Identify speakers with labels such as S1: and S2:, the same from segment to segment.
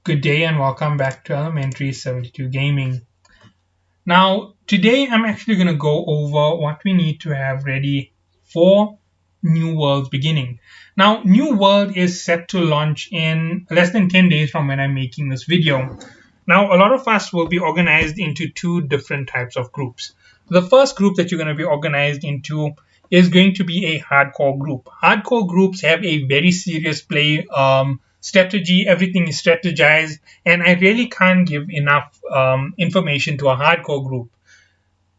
S1: Good day and welcome back to Elementary 72 Gaming. Now, today I'm actually going to go over what we need to have ready for New World's beginning. Now, New World is set to launch in less than 10 days from when I'm making this video. Now, a lot of us will be organized into two different types of groups. The first group that you're going to be organized into is going to be a hardcore group. Hardcore groups have a very serious play strategy. Everything is strategized, and I really can't give enough information to a hardcore group.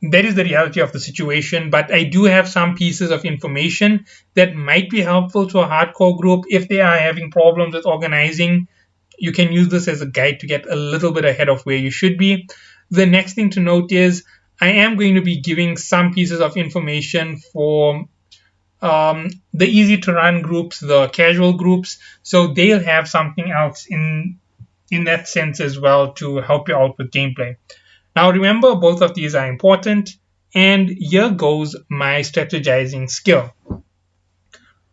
S1: That is the reality of the situation, but I do have some pieces of information that might be helpful to a hardcore group if they are having problems with organizing. You can use this as a guide to get a little bit ahead of where you should be. The next thing to note is I am going to be giving some pieces of information for the easy to run groups, the casual groups, so they'll have something else in that sense as well to help you out with gameplay. Now remember, both of these are important, and here goes my strategizing skill.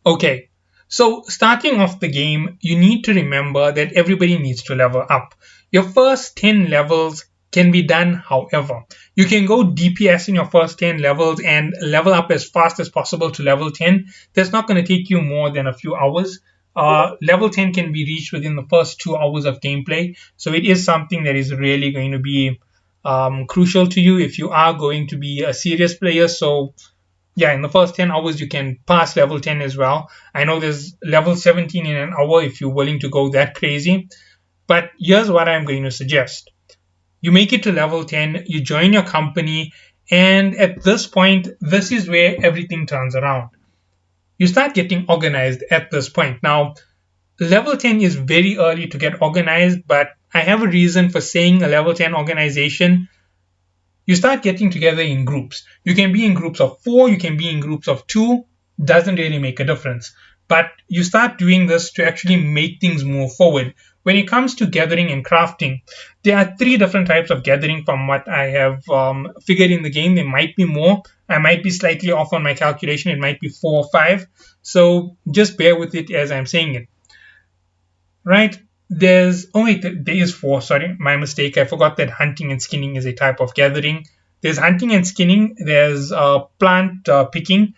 S1: Okay, so starting off the game, you need to remember that everybody needs to level up. Your first 10 levels can be done however. You can go DPS in your first 10 levels and level up as fast as possible to level 10. That's not going to take you more than a few hours. Level 10 can be reached within the first 2 hours of gameplay. So it is something that is really going to be crucial to you if you are going to be a serious player. So yeah, in the first 10 hours, you can pass level 10 as well. I know there's level 17 in an hour if you're willing to go that crazy. But here's what I'm going to suggest. You make it to level 10, you join your company, and at this point, this is where everything turns around. You start getting organized at this point. Now, level 10 is very early to get organized, but I have a reason for saying a level 10 organization. You start getting together in groups. You can be in groups of 4, you can be in groups of 2, doesn't really make a difference. But you start doing this to actually make things move forward. When it comes to gathering and crafting, there are 3 different types of gathering from what I have figured in the game. There might be more. I might be slightly off on my calculation. It might be 4 or 5. So just bear with it as I'm saying it. Right? There is 4, sorry, my mistake. I forgot that hunting and skinning is a type of gathering. There's hunting and skinning, there's plant picking,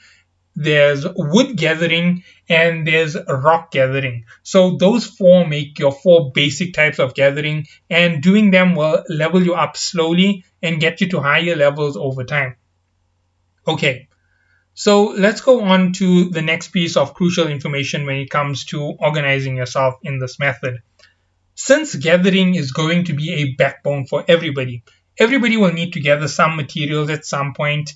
S1: there's wood gathering, and there's rock gathering. So those 4 make your 4 basic types of gathering, and doing them will level you up slowly and get you to higher levels over time. Okay, so let's go on to the next piece of crucial information when it comes to organizing yourself in this method. Since gathering is going to be a backbone for everybody will need to gather some materials at some point,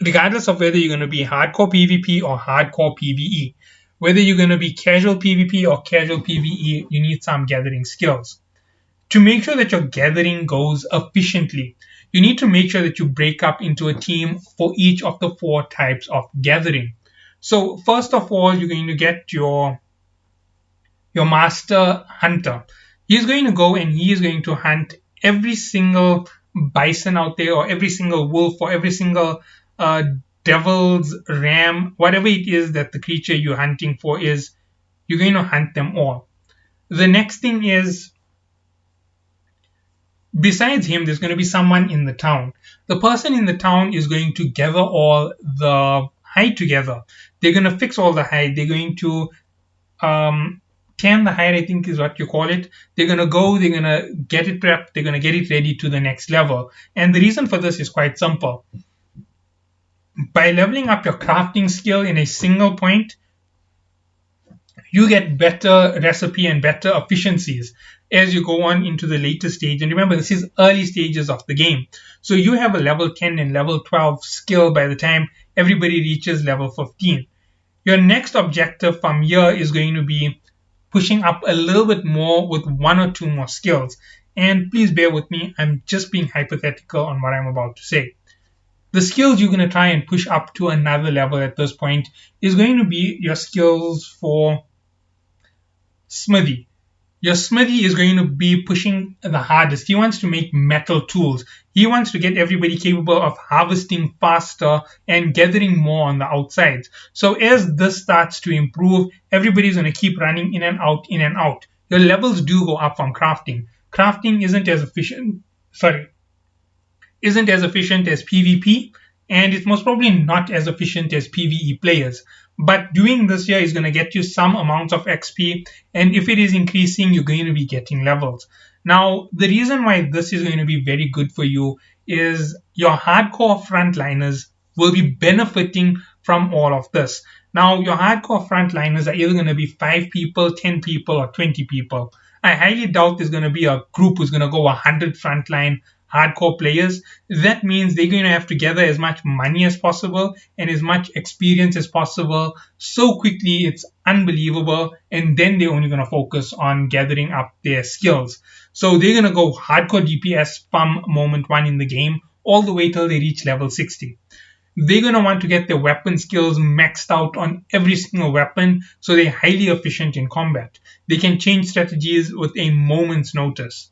S1: regardless of whether you're going to be hardcore PvP or hardcore PvE. Whether you're going to be casual PvP or casual PvE, you need some gathering skills. To make sure that your gathering goes efficiently, you need to make sure that you break up into a team for each of the 4 types of gathering. So first of all, you're going to get your master hunter. He's going to go and he is going to hunt every single bison out there, or every single wolf, or every single devil's ram, whatever it is that the creature you're hunting for is, you're going to hunt them all. The next thing is, besides him, there's going to be someone in the town. The person in the town is going to gather all the hide together. They're going to fix all the hide. They're going to tan the hide, I think is what you call it. They're going to go, they're going to get it prepped, they're going to get it ready to the next level. And the reason for this is quite simple. By leveling up your crafting skill in a single point, you get better recipe and better efficiencies as you go on into the later stage. And remember, this is early stages of the game. So you have a level 10 and level 12 skill by the time everybody reaches level 15. Your next objective from here is going to be pushing up a little bit more with 1 or 2 more skills. And please bear with me, I'm just being hypothetical on what I'm about to say. The skills you're going to try and push up to another level at this point is going to be your skills for smithy. Your smithy is going to be pushing the hardest. He wants to make metal tools. He wants to get everybody capable of harvesting faster and gathering more on the outsides. So as this starts to improve, everybody's going to keep running in and out, in and out. your levels do go up from crafting. Crafting isn't as efficient as PvP, and it's most probably not as efficient as PvE players. But doing this here is going to get you some amounts of XP, and if it is increasing, you're going to be getting levels. Now, the reason why this is going to be very good for you is your hardcore frontliners will be benefiting from all of this. Now, your hardcore frontliners are either going to be 5 people, 10 people, or 20 people. I highly doubt there's going to be a group who's going to go 100 frontline hardcore players. That means they're going to have to gather as much money as possible and as much experience as possible so quickly, it's unbelievable. And then they're only going to focus on gathering up their skills. So they're going to go hardcore DPS from moment 1 in the game all the way till they reach level 60. They're going to want to get their weapon skills maxed out on every single weapon so they're highly efficient in combat. They can change strategies with a moment's notice.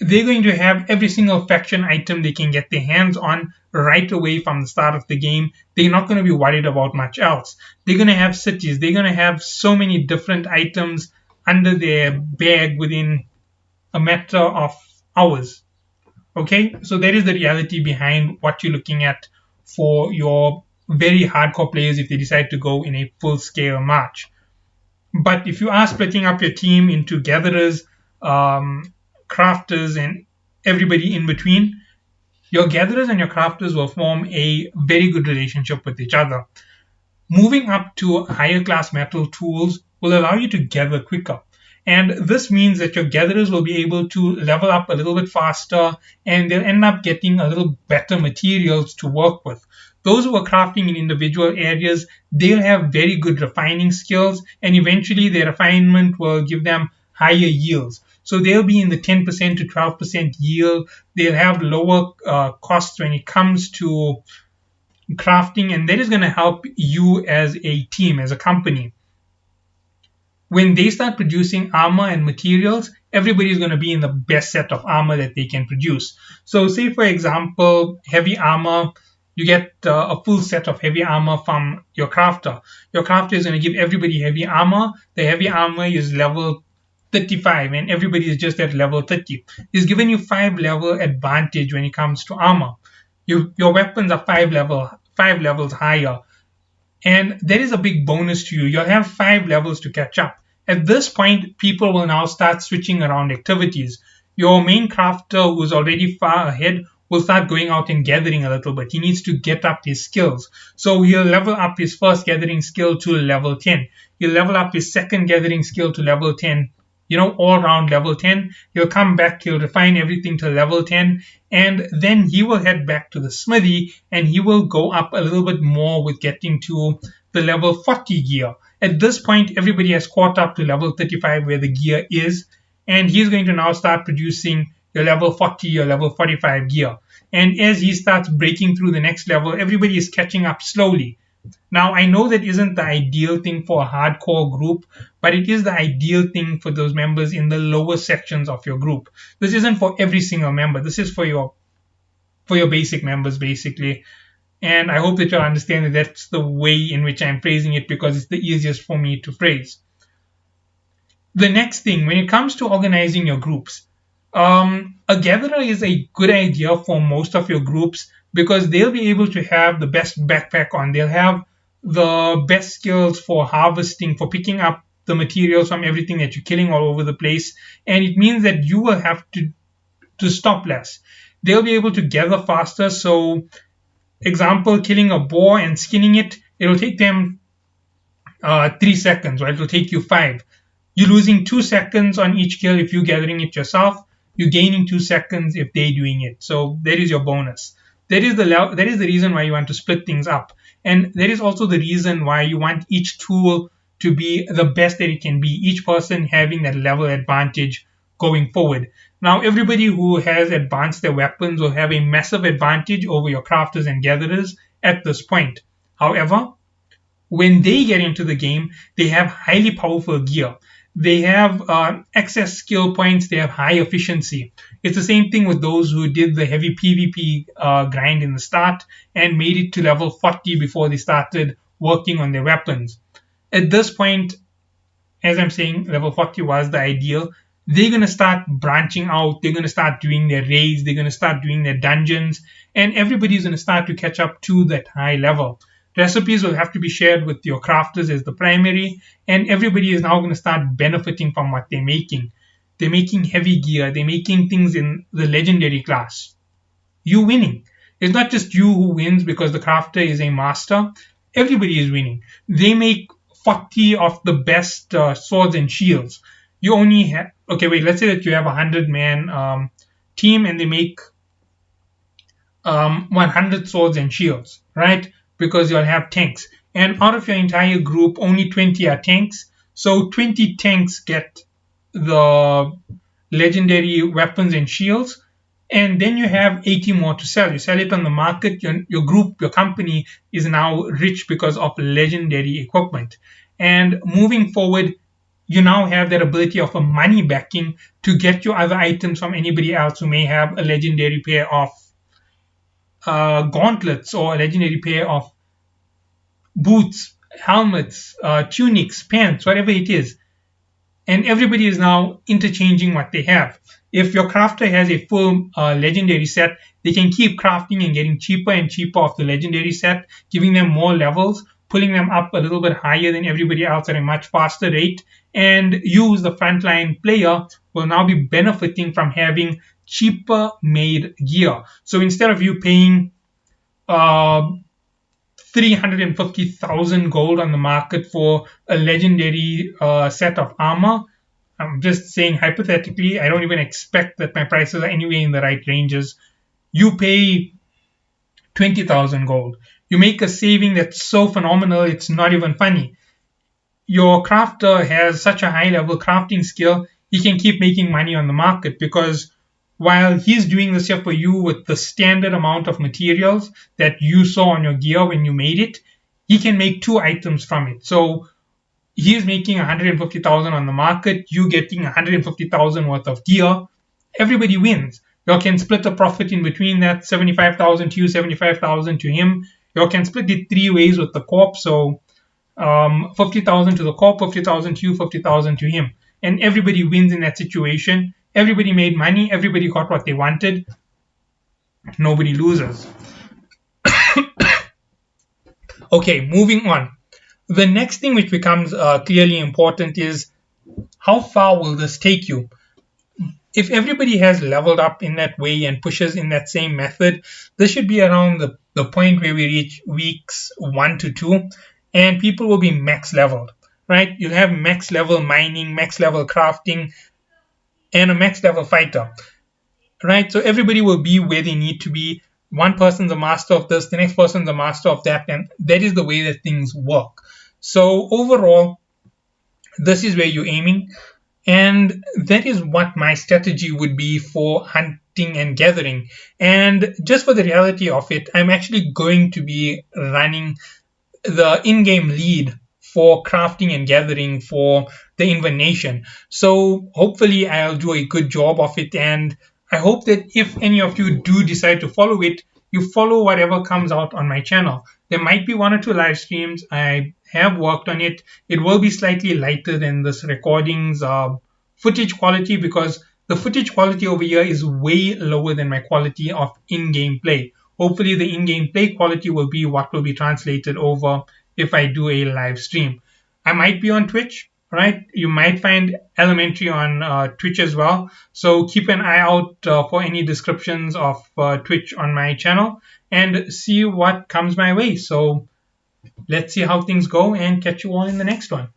S1: They're going to have every single faction item they can get their hands on right away from the start of the game. They're not going to be worried about much else. They're going to have cities. They're going to have so many different items under their bag within a matter of hours. Okay, so that is the reality behind what you're looking at for your very hardcore players if they decide to go in a full-scale march. But if you are splitting up your team into gatherers, crafters, and everybody in between, your gatherers and your crafters will form a very good relationship with each other. Moving up to higher class metal tools will allow you to gather quicker. And this means that your gatherers will be able to level up a little bit faster and they'll end up getting a little better materials to work with. Those who are crafting in individual areas, they'll have very good refining skills and eventually their refinement will give them higher yields. So they'll be in the 10% to 12% yield. They'll have lower costs when it comes to crafting, and that is going to help you as a team, as a company. When they start producing armor and materials, everybody is going to be in the best set of armor that they can produce. So say, for example, heavy armor, you get a full set of heavy armor from your crafter. Your crafter is going to give everybody heavy armor. The heavy armor is level 35 and everybody is just at level 30. He's given you 5 level advantage when it comes to armor. Your weapons are 5 levels higher. And that is a big bonus to you. You'll have 5 levels to catch up. At this point, people will now start switching around activities. Your main crafter, who's already far ahead, will start going out and gathering a little bit. He needs to get up his skills. So he'll level up his first gathering skill to level 10. He'll level up his second gathering skill to level 10. All around level 10. He'll come back, he'll refine everything to level 10, and then he will head back to the smithy and he will go up a little bit more with getting to the level 40 gear. At this point, everybody has caught up to level 35 where the gear is, and he's going to now start producing your level 40 or level 45 gear. And as he starts breaking through the next level, everybody is catching up slowly. Now, I know that isn't the ideal thing for a hardcore group, but it is the ideal thing for those members in the lower sections of your group. This isn't for every single member. This is for your basic members, basically. And I hope that you'll understand that that's the way in which I'm phrasing it because it's the easiest for me to phrase. The next thing, when it comes to organizing your groups, a gatherer is a good idea for most of your groups because they'll be able to have the best backpack on. They'll have the best skills for harvesting, for picking up the materials from everything that you're killing all over the place. And it means that you will have to stop less. They'll be able to gather faster. So, example, killing a boar and skinning it, it'll take them 3 seconds, right? It'll take you 5. You're losing 2 seconds on each kill if you're gathering it yourself. You're gaining 2 seconds if they're doing it. So that is your bonus. That is the reason why you want to split things up. And that is also the reason why you want each tool to be the best that it can be. Each person having that level advantage going forward. Now, everybody who has advanced their weapons will have a massive advantage over your crafters and gatherers at this point. However, when they get into the game, they have highly powerful gear. They have excess skill points. They have high efficiency. It's the same thing with those who did the heavy PvP grind in the start and made it to level 40 before they started working on their weapons. At this point, as I'm saying, level 40 was the ideal. They're going to start branching out. They're going to start doing their raids. They're going to start doing their dungeons. And everybody's going to start to catch up to that high level. Recipes will have to be shared with your crafters as the primary. And everybody is now going to start benefiting from what they're making. They're making heavy gear. They're making things in the legendary class. You winning. It's not just you who wins because the crafter is a master. Everybody is winning. They make 40 of the best swords and shields. You only have, okay, wait, let's say that you have a 100-man team and they make 100 swords and shields, right? Because you'll have tanks. And out of your entire group, only 20 are tanks. So 20 tanks get the legendary weapons and shields. And then you have 80 more to sell. You sell it on the market. Your group, your company is now rich because of legendary equipment. And moving forward, you now have that ability of a money backing to get your other items from anybody else who may have a legendary pair of gauntlets or a legendary pair of boots, helmets, tunics, pants, whatever it is. And everybody is now interchanging what they have. If your crafter has a full legendary set, they can keep crafting and getting cheaper and cheaper off the legendary set, giving them more levels, pulling them up a little bit higher than everybody else at a much faster rate. And you, as the frontline player, will now be benefiting from having cheaper made gear. So instead of you paying 350,000 gold on the market for a legendary set of armor, I'm just saying hypothetically, I don't even expect that my prices are anywhere in the right ranges. You pay 20,000 gold. You make a saving that's so phenomenal, it's not even funny. Your crafter has such a high level crafting skill, he can keep making money on the market because while he's doing this here for you with the standard amount of materials that you saw on your gear when you made it, he can make 2 items from it. So he's making 150,000 on the market, you getting 150,000 worth of gear. Everybody wins. You can split the profit in between that, 75,000 to you, 75,000 to him. You can split it 3 ways with the corp. So 50,000 to the corp, 50,000 to you, 50,000 to him. And everybody wins in that situation. Everybody made money. Everybody got what they wanted. Nobody loses. Okay, moving on. The next thing which becomes clearly important is how far will this take you? If everybody has leveled up in that way and pushes in that same method, this should be around the point where we reach weeks 1 to 2 and people will be max leveled, right? You'll have max level mining, max level crafting, and a max level fighter, right? So everybody will be where they need to be. One person's a master of this, the next person's a master of that, and that is the way that things work. So overall, this is where you're aiming, and that is what my strategy would be for hunting and gathering. And just for the reality of it, I'm actually going to be running the in-game lead for crafting and gathering for the Inven Nation. So hopefully I'll do a good job of it, and I hope that if any of you do decide to follow it, you follow whatever comes out on my channel. There might be 1 or 2 live streams. I have worked on it. It will be slightly lighter than this recording's footage quality because the footage quality over here is way lower than my quality of in-game play. Hopefully the in-game play quality will be what will be translated over if I do a live stream. I might be on Twitch, right? You might find Elementary on Twitch as well. So keep an eye out for any descriptions of Twitch on my channel and see what comes my way. So let's see how things go and catch you all in the next one.